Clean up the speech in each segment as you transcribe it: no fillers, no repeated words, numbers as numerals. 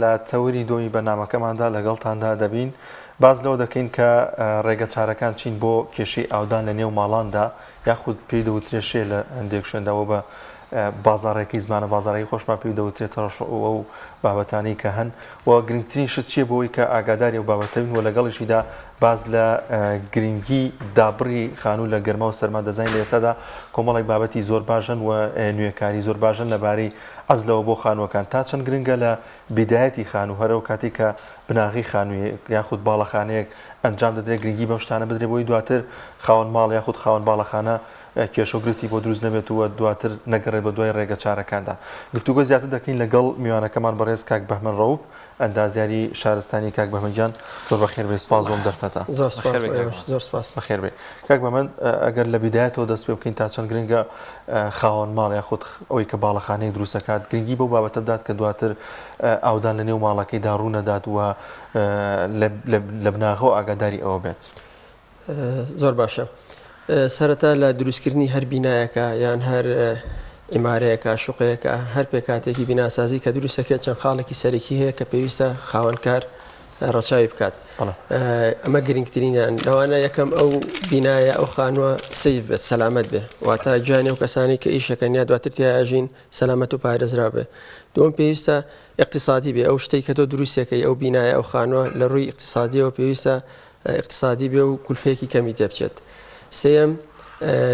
لە تەوری دۆی بەنامەکەماندا لەگەڵتاندا دەبین باز لەوە دەکەین کە ڕێگە چارەکان چین بۆ کێشەی ئاودان لە نێو ماڵاندا یاخود پێی دەوترێت شێ لە هەندێک شوێنداوە بە بازاڕێکی زمانە بازاڕی خۆشمان پێی دەوترێت ڕەشەوە و بابەتانی کە هەن و گرنگترین شت چیە بۆی کە ئاگاداری و بابەتەوین و لەگەڵیشیدا باز لە گرنگی دابڕی خانوو لە گەرما و سەرما دەزانین لە ئێستادا کۆمەڵێک بابەتی زۆر باشن و نوێکاری زۆر باشن لەبارەی عەزلەوە بۆ خانووەکان تا چەند گرنگە لە بیدایەتی خانوو هەرە و کاتی کە بناغی خانووی یاخود باڵەخانەیەک ئەنجام دەدرێت گرنگی بەم شتانە بدرێت بۆی دواتر خاوەن ماڵ یاخود خاوەن باڵەخانە کێشەگرتی بۆ دروست نەبێت و دواتر نەگەڕێت بە دوای ڕێگە چارەکاندا گفتوگۆ زیاتر دەکەین لەگەڵ میوانەکەمان بەڕێز کاک بەهمەن ڕەوف ئەندازیاری شارستانی کاک بەهمەنگیان زۆر بەخێر بێ سپاس بۆم دەرفەتە زۆر سپاس بەخێر بێ کاک بەهمەن ئەگەر لە بیدایەتەوە دەست پێ بکەین تا چەند گرنگە خاوەن ماڵ یاخود ئەوەی کە باڵەخانەیەک دروست دەکات گرنگی بەو بابەتە بدات کە دواتر ئاودان لە نێو ماڵەکەیدا ڕوو نەدات و لە بناغەوە ئاگاداری ئەوە بێت زۆر باشە سەرەتا لە دروستکردنی هەر بینایەکە یان هەر ئیمارەیەکە شوقەیەکە هەر پێکاتێکی بیناسازی کە دروست دەکرێت چەند خاڵێکی سەرەکی هەیە کە پێویستە خاوەنکار ڕەچاوی بکات ئەمە گرنگترینیان لەوانە یەکەم ئەو بینایە ئەو خانووە سەیف بێت سەلامەت بێ واتە جوانێ و کەسانی کە ئیشەکەن یا دواتر تیاژین سەلامەت و پارێزرا بێ دووەم پێویستە اقتصادی بێ ئەو شتەی کە تۆ دروستەکەی ئەو بینایە ئەو خانووە لە ڕووی اقتصادیەوە پێویستە اقتصادی بێ و کولفەیەکی کەمی تێبچێت سێم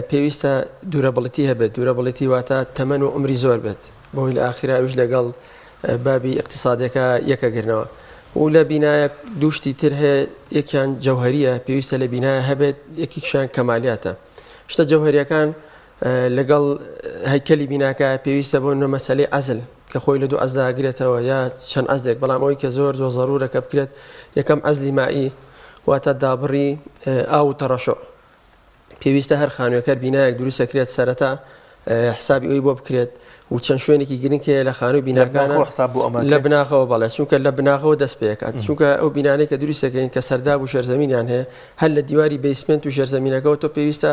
پێویستە دوورەبڵەتی هەبێت دوورەبڵەتی واتە تەمەن و عمری زۆر بێت بۆی لە ئاخرا ئەوش لەگەڵ بابی اقتصادەکە یەکەگرنەوە و لە بینایە دووشتی تر هەیە یەکیان جەوهەریە پێویستە لە بینایە هەبێت یەکیشان کەمالیاتە شتە جەوهەریەکان لەگەڵ هەیکەلی بیناکە پێویستە بۆ مەسەلەی عەزل کە خۆی لە دوو عەزلاگرێتەوە یا چەند عەزلێک بەڵام ئەوەی کە زۆر زەڕورە کە بکرێت یەکەم عەزلی مائی واتە دابڕی ئاو و تەڕەشۆ پێویستە هەر خانوویەکە بینایەک دروست دەکرێت سەرەتا حسابی ئەوی بۆ بکرێت و چەند شوێنێکی گرنگ هەیە لە خانووی بیناکانە لە بناغەوە بەڵێ چونکە لە بناغەوە دەست پێ دەکات چونکە ئەو بینانەی کە دروست دەکەین کە سەرداب و ژێرزەمینیان هەیە هەر لە دیواری بیسمنت و ژێرزەمینەکەەوە تۆ پێویستە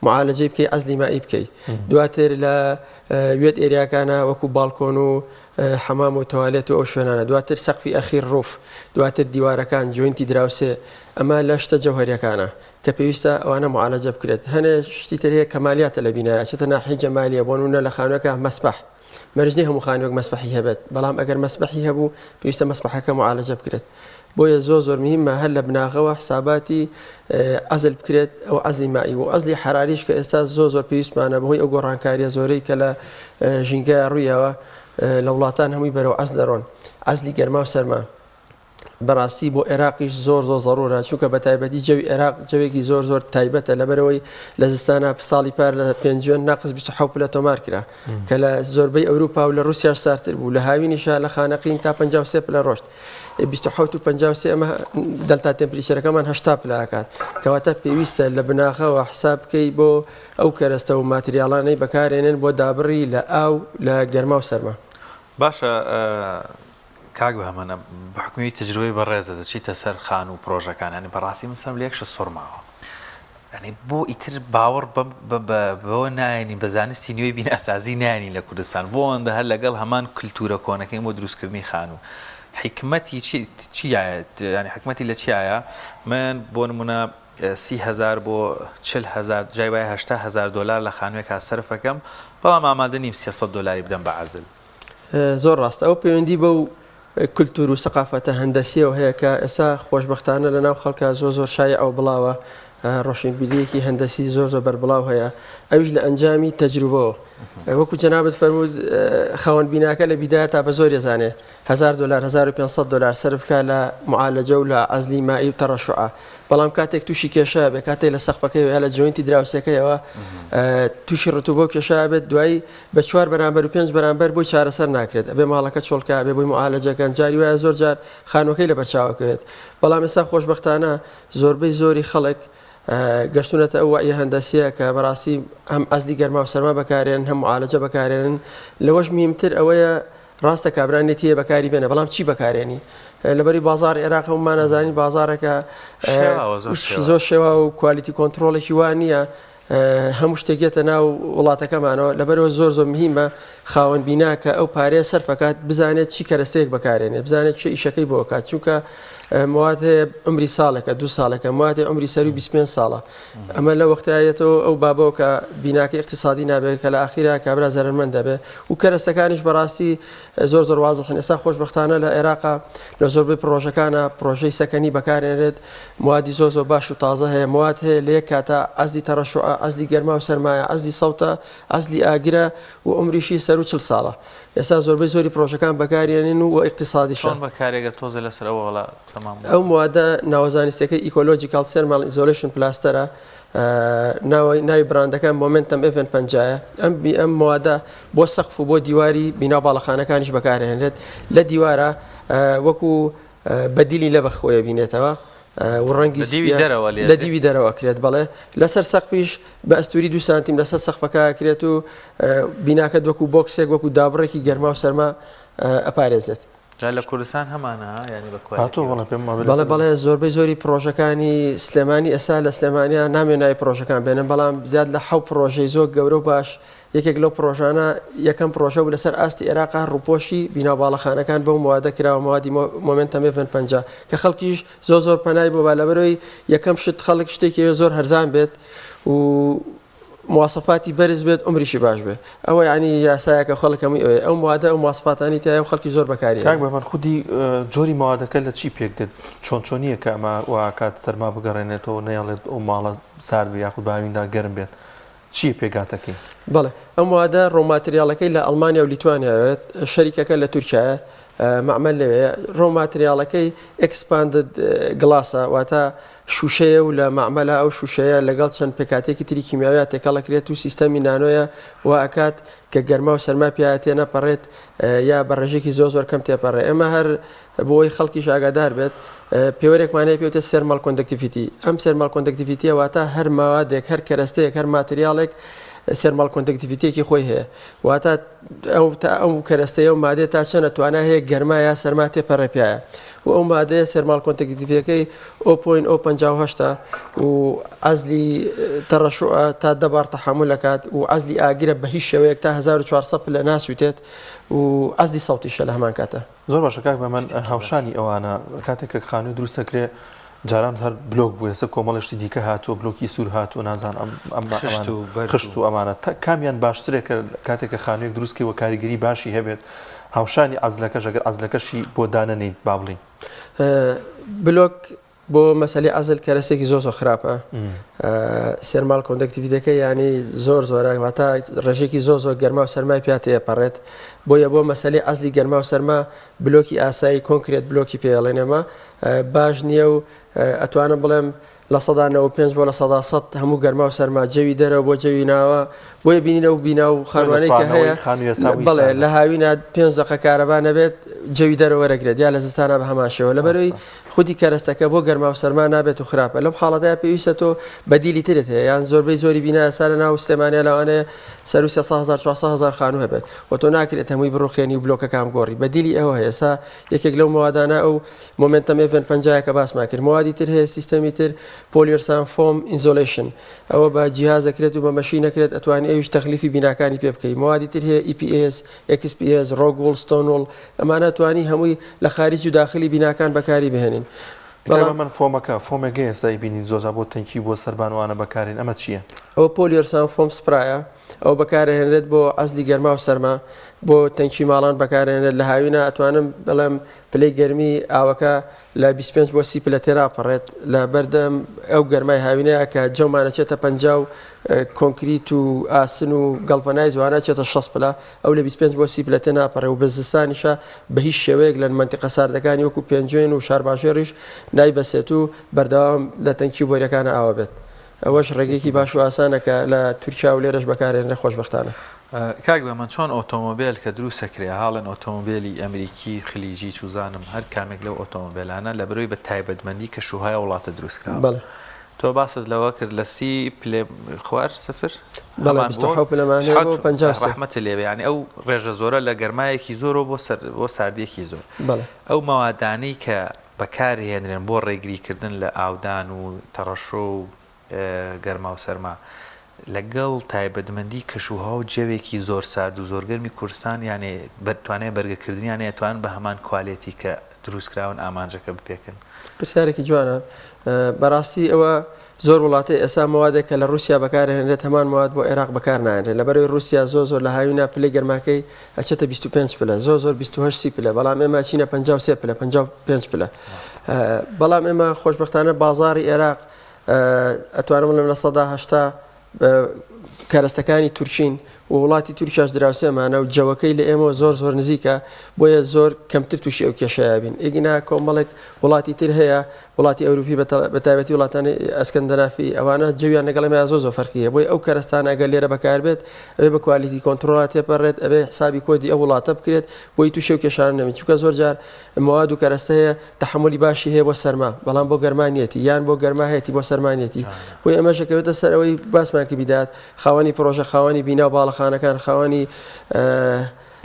معالەجەی بکەی عەزلی مائی بکەیت دواتر لە وێت ئێریاکانە وەکو باڵکۆن و حەمام و تەوالێت و ئەو شوێنانە دواتر سەقفی ئەخیر ڕوف دواتر دیوارەکان جوینتی دراوسێ ئەمە لە شتە جەوهەریەکانە کە پێویستە ئەوانە معالەجە بکرێت هەنێ شتی تر هەیە کەمالیاتە لە بینایە چێتە ناحیە جەمالیە بۆ نمونە لە خانووەکە مەسبەح مەرجنی هەموو خانووەک مەسبەحی هەبێت بەڵام ئەگەر مەسبەحی هەبوو پێویستە مەسبەحەکە معالەجە بکرێت بۆیە زۆر مهمە هەر لە بناغەوە حساباتی عەزل بکرێت ئەو عەزلی مائی و عەزلی حەراریش کە ئێستا زۆر پێویستمانە بەهۆی ئەو گۆڕانکاریە زۆرەی کە لە ژینگەیە ڕوویەوە لە وڵاتان هەمووی بەرەو عەزل دەڕۆن عەزلی گەرما و سەرما بەڕاستی بۆ عێراقیش زۆر زەڕورە چونکە بە تایبەتی جەوی عێراق جەوێکی زۆر تایبەتە لەبەرەوەی لە زستانە ساڵی پار لە پێنجۆن ناقص 27 پلە تۆمار کرا کە لە زۆربەی ئەوروپا و لە رووسیاش سارتر بوو لە هاوینیشە لە خانەقین تا 53 پلە ڕۆشت 27 و 53 ئەمە دەلتا تێمپریچەرەکەمان 80 پلاکات کەواتە پێویستە لە بناغەوە حساب بکەی بۆ ئەو کەرەستە و ماتریاڵانەی بەکارێنن بۆ دابڕی لە ئاو لە گەرما و سەرما باشە کاک بەهمەنە بەحکومی تجربەی بەڕێزە دەچیتە سەر خان و پرۆژەکان ینی بەڕاستی مسلم لە یەکشە سۆرماوە ینی بۆ ئیتر باوەڕ بەوە نایانی بە زانستی نوێی بیناسازی نانی لە کوردستان بۆ ئەوەندە هەر لەگەڵ هەمان کللتورە کۆنەکەی بۆ دروستکردنی خانوو حکمەتی چیایە ینی حکمەتی لە چیایە من بۆ نمونە 30,000 بۆ 40,000 جای وایە 80,000 دلار لە خانووێکا سەرفەکەم بەڵام ئامادە نیم 300 دلاری بدەم بە عەزل زۆر ڕاستە ئەو پەیوەندی بەو کولتور و سەقافەتە هەندەسیەوە هەیە کە ئێستا خۆشبەختانە لەناو خەڵکە زۆر شایع ئەو بڵاوە ڕۆشنبیریەکی هەندەسی زۆر بەربڵاو هەیە ئەوش لە ئەنجامی تەجروبەوە وەکو جەنابەت فەرموود خاوەن بیناکە لە بیدایە تا بە زۆر ێزانێ 1000 دلار 1500 دلار سەرفکە لە معالەجە و لە عەزلی مائی و تەڕەشوعە بەڵام کاتێک تووشی کێشە بێ کاتێک لە سەقفەکەی یا لە جوینتی دراوسەکەیەوە تووشی ڕتوبە و کێشە بێت دوایی بە 4 بەرامبەر و 5 بەرامبەر بۆی چارەسەر ناکرێت ئەبێ ماڵەکە چۆڵکە بێ بۆی معالەجەکان جاری وایە زۆر جار خانووەکەی لە بەرچاوەکەوێت بەڵام ئێستا خۆشبەختانە زۆربەی زۆری خەڵک گەشتونەتە ئەو وعیە هەندەسیە کە بەڕاستی هەم عەزلی گەرما و سەرما بەکارێن هەم معالەجە بەکارێنن لەوەش مهمتر ئەوەیە ڕاستە کابرانێتیە بەکاری بێنە بەڵام چی بەکارێنی لەبەری بازار عێراق هەمومان نەزانی بازارەکە زۆر شێوە و کوالیتی کۆنتترۆڵێکی وان نییە هەموو شتێکێتە ناو وڵاتەکەمانەوە لەبەرەوە زۆر مهمە خاوەن بینا کە ئەو پارەیە سەرفەکات بزانێت چی کەرەستەیەک بەکارێنێ بزانێت چه ئیشەکەی بۆ کات چونکە مواد هەیە عمری ساڵێکە 2 ساڵێکە مواد هەیە عمری سەر و 25 ساڵە ئەمە لە وەختایەتەوە ئەو بابەوە کە بیناکە اقتصادی نابێت کە لە ئاخیرا کابرا زەرمەند دەبێت و کەرەستەکانیش بەڕاستی زۆر وازحن ئێستا خۆشبەختانە لە عێراقا لە زۆربەی پرۆژەکانە پرۆژەی سەکەنی بەکارێنرێت موادی زۆر باش و تازە هەیە مواد هەیە لە یەک کاتە ئەزلی تەڕەشوعە ئەزلی گەرما و سەرمایە ئەزلی سەوتە ئەزلی ئاگرە و عمریشی سەر و 40 ساڵە ئێستا زۆربەی زۆری پرۆژەکان بەکارێنین و اقتصادیشان بەکارێگە تۆزە لەسەر وڵا تەمام ئەو موادە ناوەزانستەکەی ئیکۆلۆجیکال سێرمال ئیزۆلیشن پلاستەرە ناوی براندەکان مۆمنتەم F50 ئەم موادە بۆ سەقف و بۆ دیواری بنا باڵەخانەکانیش بەکارهێنرێت لە دیوارە وەکو بەدیلی لە بەخۆیە بینێتەوە و ڕەنگی لە دیوی دەرەوە کرێت بەڵێ لەسەر سەقفیش بە ئەستوری 2 سانتیم لەسەر سەقفەکە کرێت و بیناکە وەکو بۆکسێک وەکو دابڕێکی گەرما و سەرما ئەپارێزێت لە کوردستان هەمانە ینی بەڵێ زۆربەی زۆری پرۆژەکانی سلێمانی ئێستا لە سلێمانیا نامێنای پرۆژەکان بێنن بەڵام زیاد لە 7 پرۆژەی زۆر گەورە و باش یەکێک لەو پرۆژانە یەکەم پرۆژە و لەسەر ئاستی عێراقا ڕووپۆشی بیناوباڵەخانەکان بەو موادە کراوە موادی مۆمنتەم F50 کە خەڵکیش زۆر پەنای بۆ بالەبەرەوەی یەکەم شت خەڵک شتێکی زۆر هەرزان بێت و مواصفاتی بەرز بێت عمریشی باش بێت ئەوە ینی یاسایەکە خەڵکەمی ئەو موادە ئەو مواصفاتانی تایە و خەڵکی زۆر بەکاری کاک بەمەن خودی جۆری موادەکە لە چی پێک دێت چۆنیە کە ئەمە واکات سەرما بگەڕێنێتەوە نەیەڵێت ئەو ماڵە سارد بێ یاخود باویندا گەرم بێت چی پێگاتەکەی بەڵێ ئەم موادە ڕۆماتریالەکەی لە ئەڵمانیا و لیتوانیاوێت شەریکەکە لە تورکیایە معمەل لەوەیە ڕۆماتریالەکەی ئەکسپاندد گلاسە واتە شوشەیە و لە معمەلە ئەو شوشەیە لەگەڵ چەند پێکاتێکی تری کیمیاویە تێکەڵەکرێت و سیستەمی نانۆیە و ئاکات کە گەرما و سەرما پیاەتێ نەپەڕێت یا بە ڕێژێکی زۆر کەم تێپەڕێ ئێمە هەر بۆی خەڵکیش ئاگادار بێت پێوەرێکمانەیە پێوتە سێرمال کۆندەکتیڤیتی ئەم سێرمال کۆندەکتیڤیتیە واتە هەر ماوادێک هەر کەرەستەیەک هەر ماتریالێک سێرمال کۆندەکتیڤیتیەکی خۆی هەیە واتە ئەو کەرەستەیە و مادێت تا چەنە توانە هەیە گەرما یا سەرما تێپەڕێ پیاە و ئەو مادەیە سێرمال کۆندەکتیڤیەکەی 0.058 و ئەزلی تەڕەشوعە تا 10 بار تەحمل دەکات و ئەزلی ئاگرە بە هیچ شێوەیەک تا 1400 پلە ناسووتێت و ئەزلی سەوتیشە لە هەمان کاتە زۆر باشە کاک بە من هاوشانی ئەوانە کاتێک کە خانووی دروستەکرێ جاران هەر بلۆک بوو ئێستا کۆمەڵشتی دیکە هاتووە بلۆکی سوور هاتووە نازان خشت و ئەمانە کامیان باشترێکە کاتێک کە خانوویەک دروستکەی وە کاریگەری باشی هەبێت هاوشانی ئەزلەکەش ئەگەر ئەزلەکەشی بۆ دانەنیت با بڵین بلۆک بۆ مەسەلی ئەزل کەرەسێکی زۆر خراپە سێرمال کۆندەکتیڤیتەکە ینی زۆرە واتە ڕێژێکی زۆر گەرما و سەرمای پیاتەیە پەڕێت بۆیە بۆ مەسەلی ئەزلی گەرما و سەرما بلۆکی ئاسایی کۆنکرێت بلۆکی پێڵێنێمە باش نییە و ئەتوانم بڵێم لە 95 بۆ لە 100 هەموو گەرما و سەرما جەوی دەرەوە بۆ جەوی ناوە بۆیە بینینە و بینا و خانوانەی کە هەیە بڵێ لە هاوینە 5 دقە کارەبا نەبێت جەوی دەرەوە وەرەگرێت یا لە زستانە بە هەمان شێوە لەبەرەوەی خودی کەرەستەکە بۆ گەرما و سەرما نابێت و خراپە لەم حاڵەتەیە پێویستە تۆ بەدیلی ترت هەیە یان زۆربەی زۆری بینایە سا لە ناو سلێمانیا لەوانەیە سەر و 300,000 خانوو هەبێت و تۆ ناکرێت هەمووی بڕۆخێنی و بلۆکەکان گۆڕی بەدیلی ئەوە هەیە سا یەکێک لەو موادانە ئەو مۆمنتەم F50 کە باسمان کرد موادی تر هەیە سیستەمی تر پۆلیۆرسان فۆم ئینزۆلیشن ئەوە بە جیهازەکرێت و بە مەشینەکرێت ئەتوانی ئەویش تەخلیفی بیناکانی پێ بکەی موادی تر هەیە EPS XPS ڕۆگوڵ ستۆنۆڵ ئەمانە توانی هەمووی لە خارج و داخلی بیناکان بەکاری بهێنین من فۆمەکە فۆمێگە ئێستا بینین زۆزا بۆ تەنکی بۆ سەربانوانە بەکارین ئەمە چییە؟ ئەوە پۆلیۆرسان فۆم سپرایە ئەو بەکارهێنرێت بۆ ئەزلی گەرما و سەرما بۆ تەنکی ماڵان بەکارهێنرێت لە هاوینە ئەتوانم بەڵێم پلەی گەرمی ئاوەکە لە 25 بۆ 30 پلە تێراپەڕێت لە بەردەم ئەو گەرمای هاوینەیە کە جەمانەچێتە 50 کۆنکریت و ئاسن و گەڵڤەنای زوانە چێتە 6 پلە ئەو لە 25 بۆ 30 پلە تێناپەڕێ و بە زستانیشە بە هیچ شێوەیەک لە منتیقە ساردەکانی وەکو پێنجوێن و شارباژێریش نایبەسێت و بەردەوام لە تەنکی بۆریەکانە ئاوە بێت ئەوەش ڕێگەیەکی باش و ئاسانە کە لە تورکیا و لێرەش بەکارێنرێ خۆشبەختانە کاک بە من چۆن ئۆتۆمۆبیل کە دروستەکرێ هاڵن ئۆتۆمۆبیلی ئەمریکی خلیجی چوزانم هەر کامێک لەو ئۆتۆمۆبیلانە لە بەرەوەی بە تایبەتمەندی کە شوهای وڵاتە دروستکرا تۆ باست لەوە کرد لە 30 پلێ خوار سفر ڕەحمەتە لێبێ ینی ئەو ڕێژە زۆرە لە گەرمایەکی زۆرە بۆ ساردیەکی زۆر ئەو مەوادانەی کە بەکارهێنرێن بۆ ڕێگریکردن لە ئاودان و تەڕەشۆ و گەرما و سەرما لەگەڵ تایبەتمەندی کەشوها و جەوێکی زۆر سارد و زۆرگەرمی کوردستان یانێ بەتوانێت بەرگەکردنیان ئەتوان بە هەمان کوالێتی کە دروستکراون ئامانجەکە بپێکن. پرسیارێکی جوانە بەڕاستی ئەوە زۆر وڵاتی ئێستا موادێک کە لە رووسیا بەکارهێنرێت هەمان مواد بۆ عێراق بەکارنایێنرێت لەبەرەوەی رووسیا زۆر لە هاوینە پلەی گەرماکەی ئەچێتە 25 پلە زۆر 28 پلە بەڵام ئێمە چینە 53 پلە 55 پلە بەڵام ئێمە خۆشبەختانە بازاری عێراق ئەتوانم بڵێم لە 180 کارستەکانی تورکین و وڵاتی تورکیاش دراوسێمانە و جەوەکەی لە ئێمە زۆر نزیکە بۆیە زۆر کەمتر تووشی ئەو کێشەیە بین ئیگنا کۆمەڵێک وڵاتی تر هەیە وڵاتی ئەوروپی بەتایبەتی وڵاتانی ئەسکەندەنافی ئەوانە جەویان لەگەڵ ئێمە زۆر فەرقیە بۆی ئەو کارستان ئەگەر لێرە بەکاربێت ئەوێ بە کوالیتی کۆنتڕۆڵات تێپەڕێت ئەوێ حسابی کۆدی ئەو وڵاتە بکرێت بۆی تووشی ئەو کێشانە نەبێت چونکە زۆر جار مواد و کارستە هەیە تەحملی باشی هەیە بۆ سەرما بەڵام بۆ گەرمانیەتی یان بۆ گەرماهەتی بۆ سەرمانیەتی بۆی ئەمە شەکەوێتە سەر ئەوەی باسمان کە بیدات خاوەنی پرۆژە خاوەنی بینا و باڵەخانەکان خاوەنی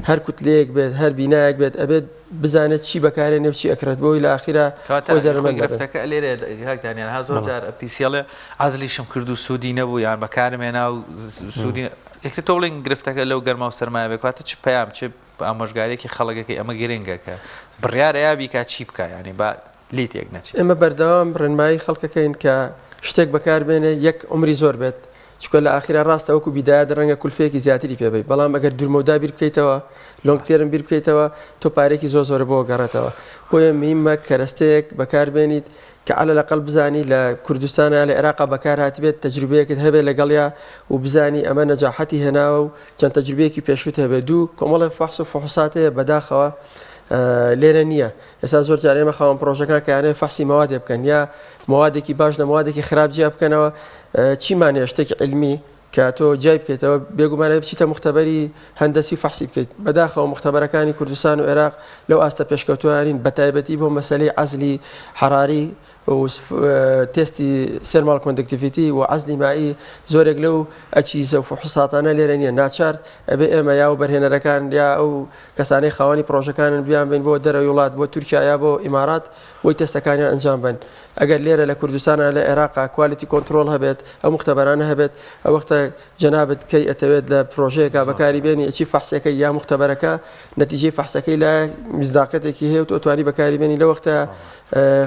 هەر کوتلەیەک بێت هەر بینایەک بێت ئەبێت بزانێت چی بەکارێنێ چی ئەکرێت بۆی لە ئاخیرا گرفتەکە لێرە هاکدانیان ها زۆر جار پیسیڵێ ئازلیشم کرد و سوودی نەبوو یان بەکارمێنا و سوودی ئەکرێت تۆ بڵین گرفتەکە لەو گەرما و سەرمایە بێکاتە چ پەیام چ ئامۆژگارێکی خەڵکەکەی ئەمە گرنگە کە بڕیارەیە بیکات چی بکە ینی با لی تێک نەچێت ئێمە بەردەوام ڕێنمایی خەڵکەکەین کە شتێک بەکاربێنێ یەک عمری زۆر بێت چکە لە ئاخیرا ڕاستە وەکو بیدایە ڕەنگە کولفەیەکی زیاتری پێبێت بەڵام ئەگەر دوورمەودا بیر بکەیتەوە لۆنگ تێرم بیر بکەیتەوە تۆ پارێکی زۆر بۆ گەڕێتەوە بۆیە میممە کەرەستەیەک بەکاربێنیت کە عەلە لەقەڵ بزانی لە کوردستانە لە عێراقا بەکار هاتبێت تەجروبەیەکت هەبێت لەگەڵیا و بزانی ئەمە نەجاحەتی هێناوە و چەند تەجروبەیەکی پێشوت هەبێت دوو کۆمەڵی فەحس و فحوسات هەیە بەداخەوە لێرە نییە ئێستا زۆر جار ئێمە خاوەن پرۆژەکان کە یانەیە فەحسی مەوادێ بکەن یا مەوادێکی باش لە مەوادێکی خراپ جیا بکەنەوە چیمانێ شتێکی علمی کە تۆ جای بکەیتەوە بێگومانە بچیتە مختبەری هەندەسی و فەحسی بکەیت بەداخەوە مختبەرەکانی کوردستان و عێراق لەو ئاستە پێشکەوتوانین بەتایبەتی بۆ مەسەلەی عەزلی حەراری و تێستی سێرماڵ کۆندەکتیڤیتی و عەزلی مایی زۆرێک لەو ئەچیزە و فحوساتانە لێرە نییە ناچار ئەبێ ئێمە یا و بەرهێنەرەکان یا ئەو کەسانەی خاوەنی پرۆژەکانن بیان بین بۆ دەرەوەی وڵات بۆ تورکیا یا بۆ ئیمارات بۆی تەستەکانیان ئەنجام بن ئەگەر لێرە لە کوردستانە لە عێراقا کوالیتی کۆنتڕۆڵ هەبێت ئەو مختبەرانە هەبێت ئەو وەختە جەنابەت کەی ئەتەوێت لە پرۆژەیەکا بەکاری بێنی ئەچی فەحسەکەی یا مختبەرەکە نەتیجەی فەحسەکەی لە میزداقەتێکی هەیە و توانی بەکاری بێنی لە وەختە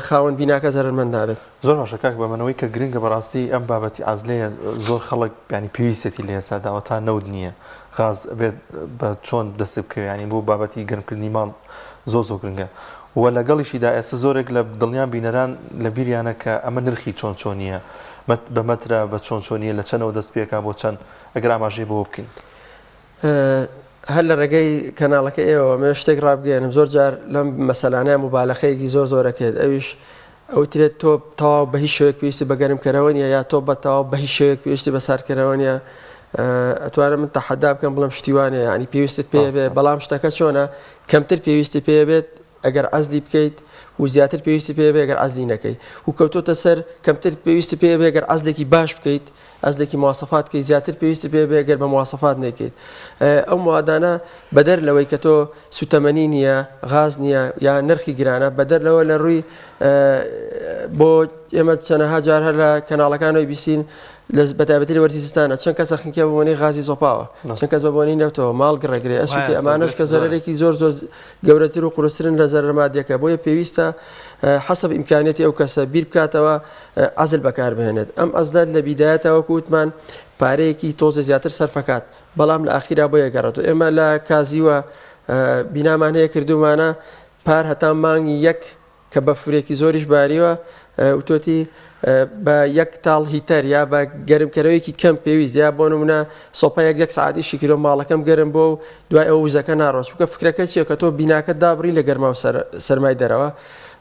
خاوەن بیناکە زەرمەند نابێت زۆر باشە کاک بەمەنەوەی کە گرنگە بەڕاستی ئەم بابەتی ئازلەیە زۆر خەڵک ینی پێویستێتی لە ئێستا داوە تا نەود نییە غاز بێت بە چۆن دەست بکەوێت ینی بۆ بابەتی گەرمکردنی ماڵ زۆر گرنگە و لەگەڵیشیدا ئێستا زۆرێک لە دڵنیان بینەران لە بیریانە کە ئەمە نرخی چۆنیە بە مەترە بە چۆنیە لە چەندەوە دەست پێکا بۆ چەند ئەگەر ئاماژەی بۆ بکەین هەر لە ڕێگەی کەناڵەکە ئێوە مێ شتێک ڕابگەێنم زۆر جار لەم مەسەلانەیە مبالەخەیەکی زۆرەکەێت ئەویش ئەوترێت تۆ تەواو بە هیچ شوێک پێویستی بە گەرمکەرەوە نیە یا تۆ بە تەواو بە هیچ شوێک پێویستی بە ساردکەرەوە نیە ئەتوانم من تەحەدا بکەم بڵم شتیوانێ ینی پێویستت پێ بێت بەڵام شتەکە چۆنە کەمتر پێویستی پێ بێت ئەگەر عەزلی بکەیت و زیاتر پێویستی پێ بێ ئەگەر عەزلی نەکەی و کەوتۆتە سەر کەمتر پێویستی پێ بێ ئەگەر عەزلێکی باش بکەیت عەزلێکی مواصفات کەی زیاتر پێویستی پێ بێ ئەگەر بە مواصفات نەکەیت ئەو موادانە بەدەر لەوەی کە تۆ سوتەمەنی نییە غاز نییە یا نرخی گرانە بەدەر لەوە لە ڕووی بۆ ئێمە چەنەها جار هەر لە کەناڵەکانەوەی بیسین لە بەتایبەتی لە وەرزیستانە چەند کەس خنکە بۆنی غازی زۆپاوە چەند کەس بەبوونی نەوتەوە ماڵ گڕێگرێ ئەسووتی ئەمانش کە زەرێکی زۆر گەورەتر و قورسرن لە زەرمادیەکە بۆیە پێویستە حەسب ئیمکانێتی ئەو کەسە بیر بکاتەوە عەزل بەکاربهێنێت ئەم عەزلات لە بیدایەتەوە کووتمان پارەیەکی تۆزە زیاتر سەرفەکات بەڵام لە ئاخیرا بۆیە گەڕێتەوە ئێمە لە کازیوە بینامان هەیە کردومانە پار هەتا مانگی یەک کە بە فرێکی زۆریش باریوە وتۆتی بە یەک تاڵ هیتەر یا بە گەرمکەرەوەیکی کەم پێویست یا بۆ نمونە سۆپەیەک یەک سعاتی شیکیلۆ ماڵەکەم گەرم بۆ و دوای ئەو وزەکە ناڕۆ چونکە فکرەکە چیە کە تۆ بیناکە دابڕی لە گەرما و سەرمای دەرەوە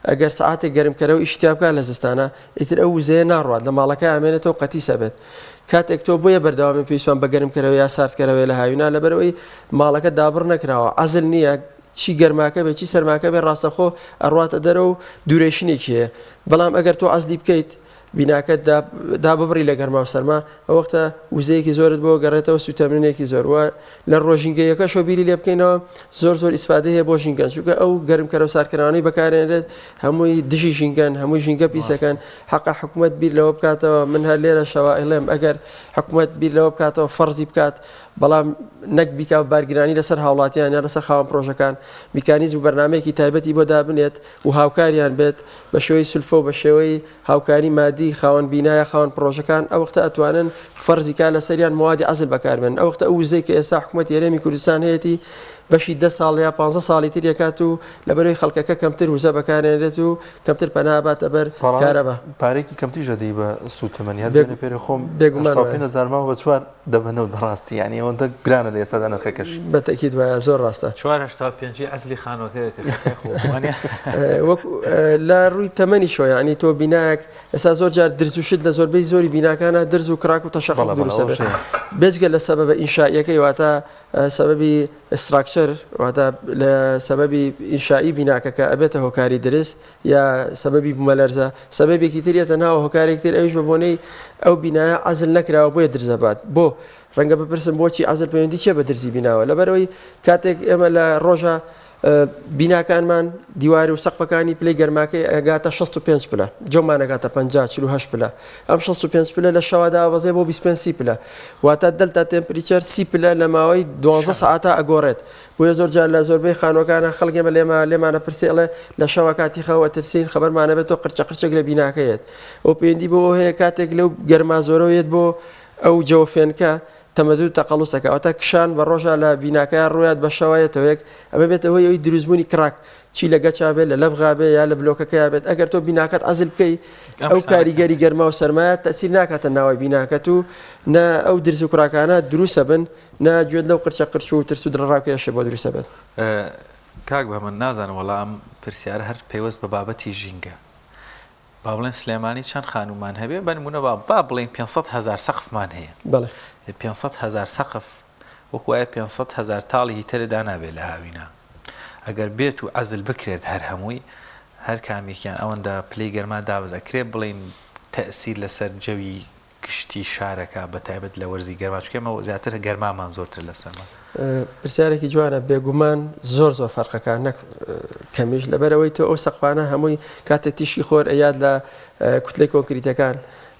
ئەگەر سعاتێک گەرمکەرەوە ئیشتیابکە لە زستانە ئیتر ئەو وزەیە ناڕوات لە ماڵەکە ئامێنێتەوە قەتی سەبێت کاتێک تۆ بۆیە بەردەوامی پێویستمان بە گەرمکەرەوە یا ساردکەرەوەی لە هاوینا لەبەرەوەی ماڵەکە دابڕ نەکراوە عەزل نییە چی گەرماکە بێت چی سەرماکە بێت ڕاستەخۆ ئەڕواتە دەرە و دوورێشنێکی هەیە بەڵام ئەگەر تۆ عەزلی بکەیت بیناکەت دا ببڕی لە گەرما و سەرما ئەوەختە وزەیەکی زۆرت بۆ گەڕێتەوە سوتەمرینێکی زۆر وە لە ڕۆژینگەیەکە شۆبیری لێ بکەینەوە زۆر ئیسفادە هەیە بۆ ژینگەن چونکە ئەو گەرمکەرە و سارکردنەوەی بەکارێنرێت هەمووی دژی ژینگەن هەمووی ژینگە پیسەکەن حەقا حکوومەت بیر لەوە بکاتەوە من هەر لێرە شەوائڵێم ئەگەر حکوومەت بیر لەوە بکاتەوە فەرزی بکات بەڵام نەک بیکا بارگرانی لەسەر هاوڵاتیان یا لەسەر خاوەن پرۆژەکان میکانیزم و بەرنامەیەکی تایبەتی بۆ دابنێت و هاوکاریان بێت بە شێوەی سولفە و بە شێوەی هاوکاری مادی خاوەن بینایە خاوەن پرۆژەکان ئەو وەختە ئەتوانن فەرزیکا لە سەریان موادی عەزل بەکاربێن ئەو وەختە ئەو وزەی کە ئێستا حکوومەتی هەرێمی کوردستان هەیەی بەشی 10 ساڵ یا 15 ساڵی تر یەکات و لەبەرەوەی خەڵکەکە کەمتر وزە بەکارێنرێت و کەمتر پەنا باتە بەر کارەبە پارێکی کەمتی ژەدەی بە سوتەمەنی هەر پێری خۆم بێگومان زارما بە 4 دەبنەوە بەڕاستی یعنی ئەوەندە گرانە لە ئێستادا نرخەکەش بەتەکید وایە زۆر ڕاستە 485 عەزلی خانووەکە لە ڕووی تەمەنی شۆ ینی تۆ بینایەک ئێستا زۆر جار درز و شت لە زۆربەی زۆری بیناکانە درز و کراک و تەشەخڵ دروستە بێت بێجگە لە سەبەبە ئینشائیەکەی واتە سەبەبی ئستراکچەر واتە لە سەبەبی ئینشایی بیناکەکە ئەبێتە هۆکاری درست یا سەبەبی بوومەلەرزە سەبەبێکی تریەتە ناوە هۆکارێک تر ئەویش بە بۆنەی ئەو بینایە عەزل نەکراوە بۆیە درزەبات بۆ ڕەنگە بپرسم بۆچی عەزل پەیوەندی چێ بە درزی بیناوە لەبەرەوەی کاتێک ئێمە لە ڕۆژە بیناکانمان دیواری و سەقفەکانی پلەی گەرماکەی ئەگاتە 65 پلە جۆمانەگاتە 50 پلە ئەم 65 پلە لە شەوادا بەزێ بۆ 25 پلە واتە دلتا تمپریچەر 30 پلە لە ماوەی 12 ساعتە ئەگۆڕێت بۆیە زۆر جار لە زۆربەی خانوەکانە خەڵکێمە لێمانە پرسێڵێ لە شەوە کاتی خەوە ترسین خەبەرمانە بێت تۆ قرچەقرچێک لە بیناکەیت ئەو پەیوەندی بۆ هەیە کاتێک لەو گەرما زۆرەوەیت بۆ ئەو جەوفێنکە تەمەدود تەقەڵوسەکە ئەوتە کشان بە ڕۆژە لە بیناکە ڕوات بە شەوایەتەوەیەک ئەمە بێتە هۆی ئەوی دروستبوونی کراک چی لە گەچا بێت لە لەبغابێ یا لە بلۆکەکەیا بێت ئەگەر تۆ بیناکەت عەزل بکەی ئەو کاریگەری گەرما و سەرمایە تەسیر ناکاتە ناوای بیناکەت و نە ئەو درز و کوراکانە دروستە بن ناگوێت لەو قرچە قرچ و ترس و دڕڕاکێشە بۆ دروستە بێت کاک بە من نازانم وەڵام پرسیارە هەر پێوەست بە بابەتی ژینگە با بڵێن سلێمانی چەند خانومان هەبێ بەنمونە با بڵێن 500,000 سەقفمان هەیە بەڵێ 500,000 سەقف وەکو وایە 500,000 تاڵی هیتردا نابێت لە هاوینە ئەگەر بێت و عەزل بکرێت هەر هەمووی هەر کامێکیان ئەوەندە پلەی گەرما دابزەکرێت بڵێن تەئسیر لەسەر جەوی گشتی شارەکە بە تایبەت لە وەرزی گەرما چکەمە زیاتر گەرمامان زۆرتر لە سەرما پرسیارێکی جوانە بێگومان زۆر فەرقەکان نەک کەمیش لەبەرەوەی تۆ ئەو سەقفانە هەمووی کاتێک تیشی خۆر ئەیاد لە کوتلەی کۆنکریتەکان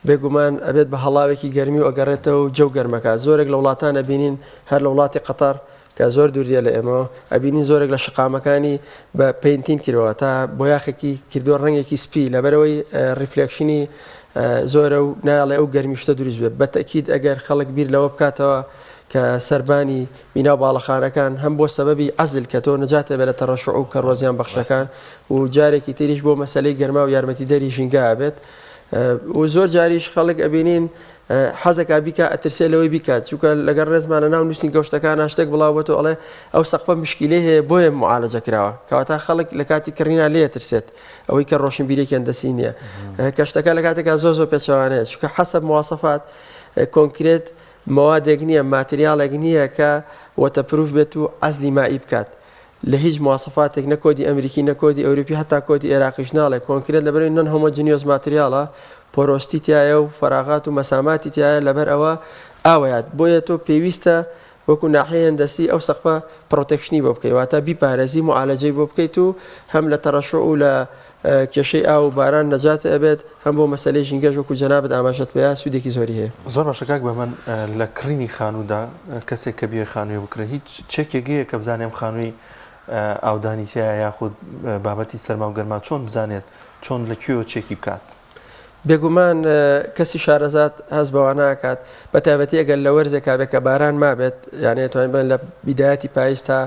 بێگومان ئەبێت بە هەڵاوێکی گەرمی و ئەگەڕێتەوە و جەو گەرمەکە زۆرێک لە وڵاتانە بینین هەر لە وڵاتی قەتەر کە زۆر دووریە لە ئێمەوە ئەبینین زۆرێک لە شقامەکانی بە پینتین کردەوە تا بۆ یاخێکی کردووە ڕەنگێکی سپی لەبەرەوەی ریفلێکشنی زۆرە و ناڵێ ئەو گەرمیشتە دروست بێت بەتەکید ئەگەر خەڵک بیر لەوە بکاتەوە کە سەربانی مینا و باڵەخانەکان هەم بۆ سەبەبی عەزل کە تۆ نەجاتێ بێت لە تەڕەشوع و کەڕۆزیان بەخشەکان و جارێکی تریش بۆ مەسەلەی گەرما و یارمەتیدەری ژینگە بێت و زۆر جاریش خەڵک ئەبینین حەزەکە بیکە ئەترسێ لەوەی بیکات چونکە لەگەر ڕێزمانە ناو نووسین گەشتەکان شتێک بڵاوەوە ئەڵێ ئەو سەقفە مشکیلەی هەیە بۆیە معالەجە کراوە کەواتە خەڵک لە کاتی کڕینا لێ ترسێت ئەوەی کە ڕۆشنبیرێکی هەندەسی نییە کەشتەکە لە کاتێکا زۆر پێچەوانەیە چونکە حەسەب مواسەفات کۆنکرێت موادێک نییە ماتریالێک نییە کە وەتەپروف بێت و عەزلی مایی بکات لە هیچ مواسەفاتێک نەکۆدی ئەمریکی نەکۆدی ئەوروپی هەتا کۆدی عێراقیش ناڵێ کۆنکرێت لەبەرەوەی نەن هۆمۆجینیۆز ماتریالە پۆرۆستی تایە و فەراغات و مەساماتی تایە لەبەر ئەوە ئاوەیات بۆیە تۆ پێویستە وەکو ناحیە هەندەسی ئەو سەقفە پرۆتێکشنی بۆ بکەیت واتە بیپارێزی معالەجەی بۆ بکەیت و هەم لە تەڕەشوع و لە کێشەی ئاو و باران نەجات ئەبێت هەم بۆ مەسەلەی ژینگەش وەکو جەنابەت ئاماژەت پێیا سوودێکی زۆری هەیە زۆر باشەکاک بە من لە کڕینی خانوودا کەسێک کە بێ خانووی بکرێت هیچ چێکێکەیە کە بزانێم خانووی ئاودانی تایە یاخود بابەتی سەرما و گەرما چۆن بزانێت چۆن لەکوێوە چێکی بکات بێگومان کەسی شارەزات هەست بەوە ناکات بە تایبەتی ئەگەر لە وەرزێکا بێت کە باران مابێت یانێ توانین بڵێن لە بیدایەتی پاییز تا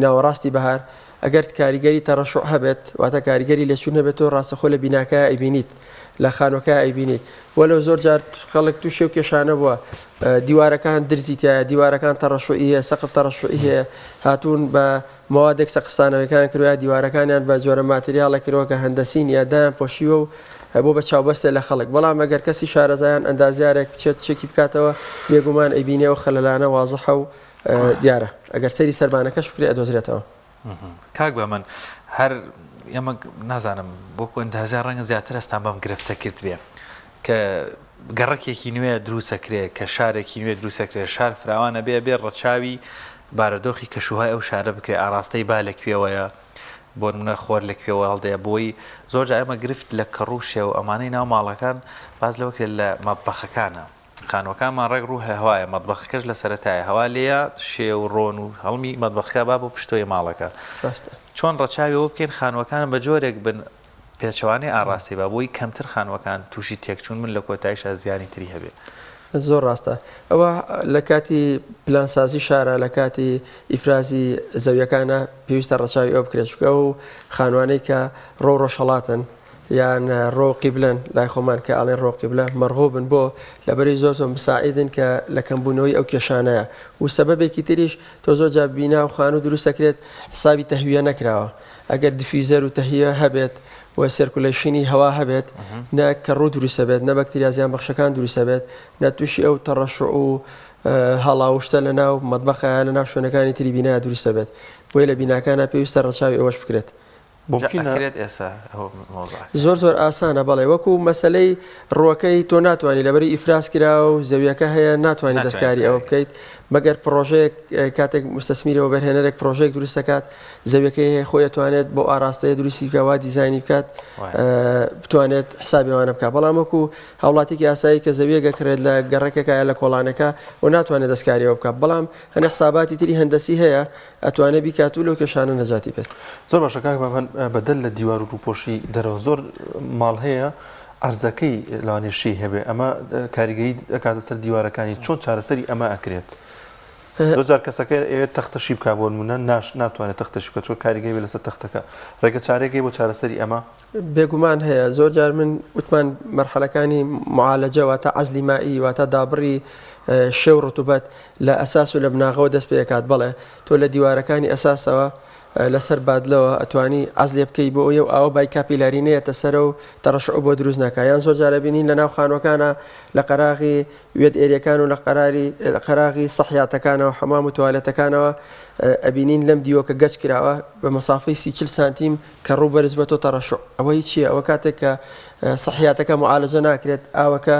ناوەڕاستی بەهار ئەگەر کاریگەری تەڕەشوع هەبێت واتە کاریگەری لێچوون هەبێت و ڕاستەخۆ لە بیناکە ئەیبینیت لە خانوەکە ئەیبینیت وەلەو زۆر جار خەڵک تووشێ و کێشانە بووە دیوارەکان درزی تایە دیوارەکان تەڕەشوعی هەیە سەقف تەڕەشوعی هەیە هاتوون بە موادێک سەقفسانەوەیەکان کردووە دیوارەکانیان بە جۆرە ماتریالە کردەوە کە هەندەسی نیە دایان پۆشیوە و بۆ بە چاوبەستێ لە خەڵک بەڵام ئەگەر کەسی شارەزایان ئەندازیارێک بچێت چێکی بکاتەوە بێگومان ئەیبینێەوە خەلەلانە وازەحە و دیارە ئەگەر سەری سەربانەکە شکری ئەدۆزرێتەوە کاک بە من هەر ئێمە نازانم بۆکو ئەندازە ڕەنگە زیاتر ئەستان بەم گرفتە کرد بێ کە گەڕەکێکی نوێ دروستەکرێت کە شارێکی نوێ دروستەکرێت شار فراوانە بێ ڕەچاوی بارەدۆخی کەشوهای ئەو شارە بکرێت ئاراستەی با لەکوێوەیە بۆ نمونە خۆر لەکوێوە هەڵدەیە بۆی زۆر جا ئەمە گرفت لە کەڕوشێ و ئەمانەی ناو ماڵەکان باز لەوەکرێت لە مەتبەخەکانە خانوەکانمان ڕێک ڕوو هەوایە مەتبەخەکەش لە سەرەتایە هەوا لێیە شێ و ڕۆن و هەڵمی مەتبەخەکە با بۆ پشتۆی ماڵەکە چۆن ڕەچاویەوە بکەین خانوەکان بە جۆرێک بن پێچەوانەی ئاراستی با بۆی کەمتر خانوەکان تووشی تێکچوون من لە کۆتاییش زیانی تری هەبێت زۆر ڕاستە ئەوە لە کاتی پلانسازی شارە لە کاتی ئیفرازی زەویەکانە پێویستە ڕەچاوی ئەو بکرێت چکە و خانوانەی کە ڕۆڕەشەڵاتن یان ڕۆقی بلەن لای خۆمان کە ئاڵێن ڕۆقی بلە مەرغوبن بۆ لەبەری زۆر زۆر مساعیدن کە لە کەمبوونەوەی ئەو کێشانەیە و سەبەبێکی تریش تۆ زۆر جا بینا و خان و دروستەکرێت حسابی تەهویە نەکراوە ئەگەر دیفیزەر و تەهیە هەبێت و سێرکولەیشنی هەوا هەبێت نە کە ڕوو دروستە بێت نە بەکتریا زیان بەخشەکان دروستە بێت نە تووشی ئەو تەڕەشع و هەڵاوشتە لە ناو مەتبەخە لە ناو شوێنەکانی تری بینایە دروستە بێت بۆی لە بیناکانە پێویستە ڕەچاوی ئەوەش بکرێت زۆر زۆر ئاسانە بەڵێ وەکو مەسلەی ڕووەکەی تۆ ناتوانانی لەبەری ئیفراز کرا و زەویەکە هەیە ناتوانانی دەستکاری ئەوە بکەیت مەگەر پرۆژەیەک کاتێک مستەسمیرەوە بەرهێنەرێک پرۆژێک دروست دەکات زەویەکەی هەیە خۆی دەتوانێت بۆ ئاراستەیە دروستی بکەوە دیزایانی بکات بتوانێت حسابیوانە بکات بەڵام وەکو هەوڵاتێکی ئاسایی کە زەویە گەکرێت لە گەڕێکەکە لە کۆڵانەکە و ناتوانێت دەستکاریەوە بکات بەڵام هەنێ حساباتی تری هەندەسی هەیە ئەتوانێت بیکات و لەو کێشانە نەجاتی بێت زۆر باشە کاک بەدەل لە دیوار و ڕووپۆشی دەرەوە زۆر ماڵ هەیە ئەرزەکەی لەوانێشی هەبێ ئەمە کاریگەری دەکاتە سەر دیوارەکانی چۆن چارەسەری ئەمە ئەکرێت زۆر کەسەکە ئەوێت تەختەشی بکە بۆ نمونە ناتوانێت تەختەشی بکە چۆن کاریگەری بێ لەسەر تەختەکە ڕێگە چارێکی بۆ چارەسەری ئەمە بێگومان هەیە زۆر جار من وتمان مەرحەلەکانی معالەجە واتە عەزلی مائی واتە دابڕی شێو ڕوتوبەت لە ئەساس و لە بناغەوە دەست پێ دەکات بەڵێ تۆ لە دیوارەکانی ئەساسەوە لەسەر بادلەوە ئەتوانی عەزلێ بکەی بۆ ئەو ئاوە بای کاپیلارینەیەتە سەرە و تەڕەشع بۆ دروست ناکە یان زۆر جارە بینین لە ناو خانوەکانە لە قەراغی وێد ئێریەکان و لە قەراغی سەحیاتەکانەوە حەمام و توالێتەکانەوە ئەبینین لەم دیوەکە گەچ کراوە بە مەسافەی 30 سانتیم کە ڕوو بەرز بێتۆ تەڕەشع ئەوە هیچیە ئەوە کاتێک کە سەحیاتەکە معالەجە ناکرێت ئاوەکە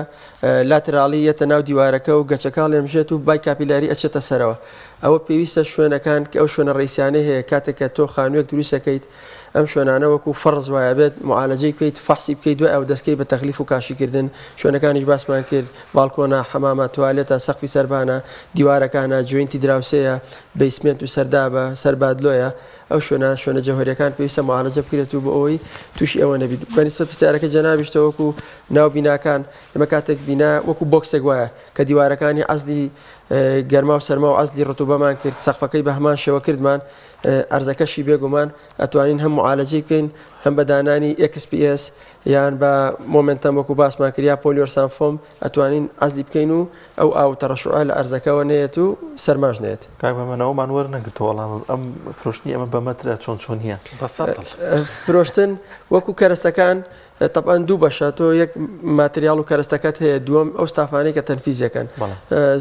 لاتراڵیەتە ناو دیوارەکە و گەچەکە لێمژێت و بای کاپیلاری ئەچێتە سەرەوە ئەوە پێویستە شوێنەکان کە ئەو شوێنە ڕیسیانەی هەیە کاتێک کە تۆ خانوویەک دروستەکەیت ئەم شوێنانە وەکو فەرز وایە بێت معالەجەی بکەیت فەحسی بکەیت دوای ئەو دەستکەی بە تەخلیف و کاشیکردن شوێنەکانیش باسمان کرد باڵکۆنە حەمامە توالێتە سەقفی سەربانە دیوارەکانە جوێنتی دراوسەیە بەیسمنت و سەردابە سەربادلۆیە ئەو شوێنە جەوهریەکان پێویستە معالەجە بکرێت و بۆ ئەوەی تووشی ئەوە نەبیت بەنسبەت پرسیارەکە جەنابیشتە وەکو ناو بیناکان ئەمە کاتێک بینا وەکو بۆکسێک وایە کە دیوارەکانی عەزلی گەرما و سەرما و عەزلی ڕوتوبەمان کرد سەقفەکەی بە هەمان شێوە کردمان ئەرزەکەشی بێگومان ئەتوانین هەم معالەجەی بکەین هەم بە دانانی XPS یان بە مۆمنتەم وەکو باسمان کرد یا پۆلیۆرسان فۆم ئەتوانین عەزلی بکەین و ئەو ئاو تەڕەشعە لە ئەرزەکەەوە نێت و سەرماش نێت کاک بەمەنەوەمان وەرنەگرتەوە وەڵام ئەم فرۆشتنی ئەمە بەمەترە چۆن نییە فرۆشتن وەکو کەرەستەکان طبعاً دوو بەشە تۆ یەک ماتریال و کەرەستەکەت هەیە دووەم ئەو ستافانەی کە تەنفیزەکەن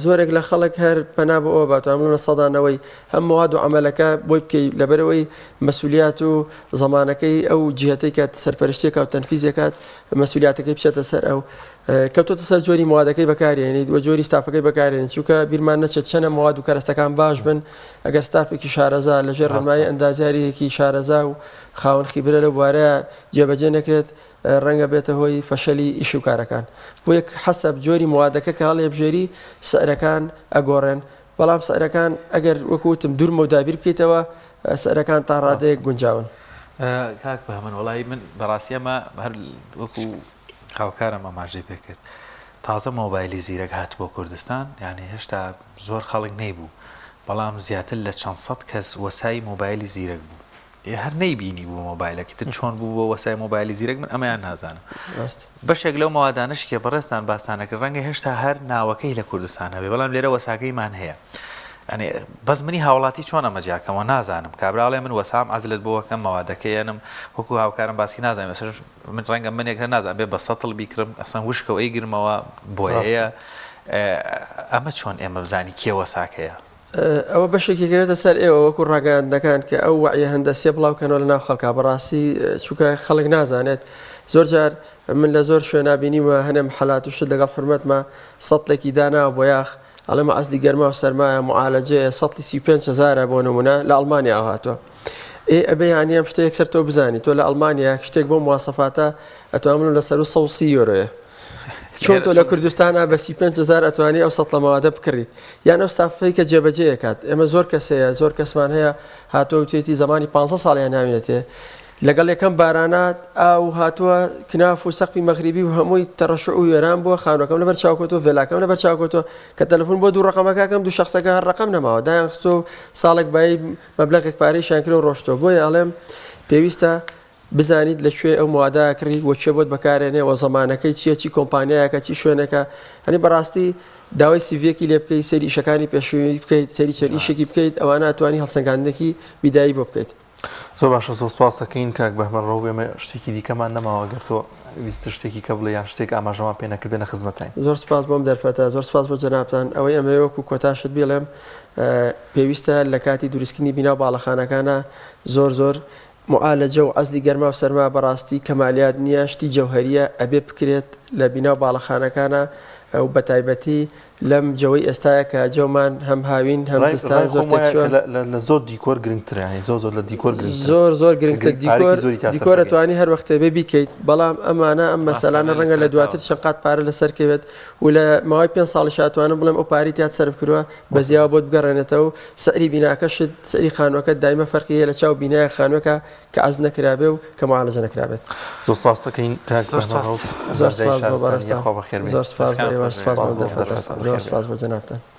زۆرێک لە خەڵک هەر پەنا بە ئەوە باتوانە سەدانەوەی هەم مواد و عملەکە بۆی بکەی لەبەرەوەی مەسئولیات و زەمانەکەی ئەو جهەتەی کە سەرپەرشتێک و تەنفیزەکات مەسئولیاتەکەی بچێتە سەر ئەو کەوتۆتە سەر جۆری موادەکەی بەکارێنیت وە جۆری ستافەکەی بەکارێنیت چونکە بیرمان نەچێت چەنە مواد و کەرەستەکان باش بن ئەگەر ستافێکی شارەزا لەژێر ڕێنمایی ئەندازیارێکی شارەزا و خاوەن خیبرە لەو بوارەیە جێبەجێ نەکرێت ڕەنگە بێتە هۆی فەشەلی ئیش و کارەکان بۆ یەک حەسەب جۆری موادەکە کە هەڵێ بژێری سەرەکان ئەگۆڕێن بەڵام سەرەکان ئەگەر وەکوتم دوورمە و دابیر بکەیتەوە سەرەکان تا ڕادەیەک گونجاون کاک بە هەمن وڵی من بەڕاستی ئەمە هەر وەکو خاوکارم ئەماژەی پێ کرد تازە مۆبایلی زیرەک هات بۆ کوردستان یعنی هێشتا زۆر خەڵک نەیبوو بەڵام زیاتر لە چەند سەد کەس وەسای مۆبایلی زیرەک بوو هەر نەیبینی بوو مۆبایلەکە تر چۆن بوو بۆ وەسای مۆبایلی زیرەک من ئەمەیان نازانم بەشێک لەو مەوادانش کە بەڕێستان باسانەکرد ڕەنگە هێشتا هەر ناوەکەی لە کوردستان هەبێ بەڵام لێرە وەساکەیمان هەیە ئەنی بەس منی هاوڵاتی چۆن ئەمە جاکەمەوە نازانم کابراڵێ من وەسام عەزلت بۆەکەم مەوادەکەیانم وەکو هاوکارم باسی نازانم من ڕەنگە منێک هەر نازانم بێ بە سەتڵ بیکرم ئەسەن وشکەوە ئەیگرمەوە بۆیەیە ئەمە چۆن ئێمە بزانی کێ وەساکەیە ئەوە بەشێکی گەێتە سەر ئێوە وەکو ڕاگەاندەکان کە ئەو وعیە هەندەسیە بڵاوکەنەوە لە ناو خەڵکا بەڕاستی چووکە خەڵک نازانێت زۆر جار من لە زۆر شوێنابینیوە هەنێ محەلات و شت لەگەڵ حرمەتمە سەڵێکی داناوە بۆ یاخ ئەڵێمە ئەسلی گەرما و سەرمایە معالەجەیە 35,000 بۆ نمونە لە ئەڵمانیا هاتووە ئەبێ یانی ئەم شتە یەکسەر تۆ بزانی تۆ لە ئەڵمانیا شتێک بۆ مواسەفاتە ئەتوانم لە سەر و 130 یۆرۆیە چۆن تۆ لە کوردستانە بە 35,000 ئەتوانی ئەو سەد لە ماوادە بکڕیت یان ئەو ستافەی کە جێبەجێیەکات ئێمە زۆر کەسەیە زۆر کەسمان هەیە هاتووە توێتی زمانی 15 ساڵیان ناوێتێ لەگەڵ یەکەم بارانات ئاو هاتووە کناف و سەقفی مەغریبی و هەمووی تەڕەشع و وێران بووە خانوەکەم لەبەر چاوکەوتەوە ڤێلاکەم لەبەر چاوکەوتەوە کە تەلەفۆن بۆ دوو ڕقەمەکەکەم دوو شخصەکە هەر ڕقم نەماوە دایان خستۆ ساڵێک بای مەبلەغێک پارەیشیان کرد و ڕۆشتەوە بۆیە ئەڵێم پێویستە بزانیت لەکوێ ئەو موادە کڕی وەچێ بۆت بەکارێنێەوە زەمانەکەی چییە چی کۆمپانیایەکە چی شوێنەکە هەنی بەڕاستی داوای سیڤەکی لێ بکەیت سەری ئیشەکانی پێشووی بکەیت سەری چەند ئیشێکی بکەیت ئەوانە ئەتوانی هەڵسەنگاندنێکی بیدایی بۆ بکەیت زۆر باشە زۆر سپاس دەکەین کاک بەهمەن ڕەو ئێمە شتێکی دیکەمان نەماوە گەرتەوە ویستە شتێکی کە بڵێ یان شتێک ئاماژەمان پێ نەکردبێنە خزمەتین زۆر سپاس بۆم دەرفەتە زۆر سپاس بۆ جەنابتان ئەوەی ئەمە وەکو کۆتاشت بێڵێم پێویستە لە کاتی دروستکردنی بینا و باڵەخانەکانە زۆر معالەجە و عەزلی گەرما و سەرما بەڕاستی کەمالیات نییە شتی جەوهەریە ئەبێ بکرێت لە بینا و باڵەخانەکانە و بەتایبەتی لەم جەوەی ئێستاە کە جەومان هەم هاوین هەم زستان زۆر لە زۆر دیکۆر گرنگترانی زۆر لە دیکۆر زۆر گرنگتر دیکۆر ئەتوانی هەر وەختێ بێ بیکەیت بەڵام ئەمانە ئەم مەسەلانە ڕەنگە لە دواتر چەند قات پارە لەسەرکەوێت و لە ماوەی 5 ساڵی شاتوانە بڵێم ئەو پاری تات سەرف کردووە بەزیاوە بۆت بگەڕێنێتەوە و سەری بیناکەشت سەری خانوەکە دایمە فەرقیە لە چاو بینایە خانوەکە کە ئەز نەکرابێ و کە معالەجە نەکرابێت زۆر سپاس دەکەین زۆر سپاس بۆ جەنابتان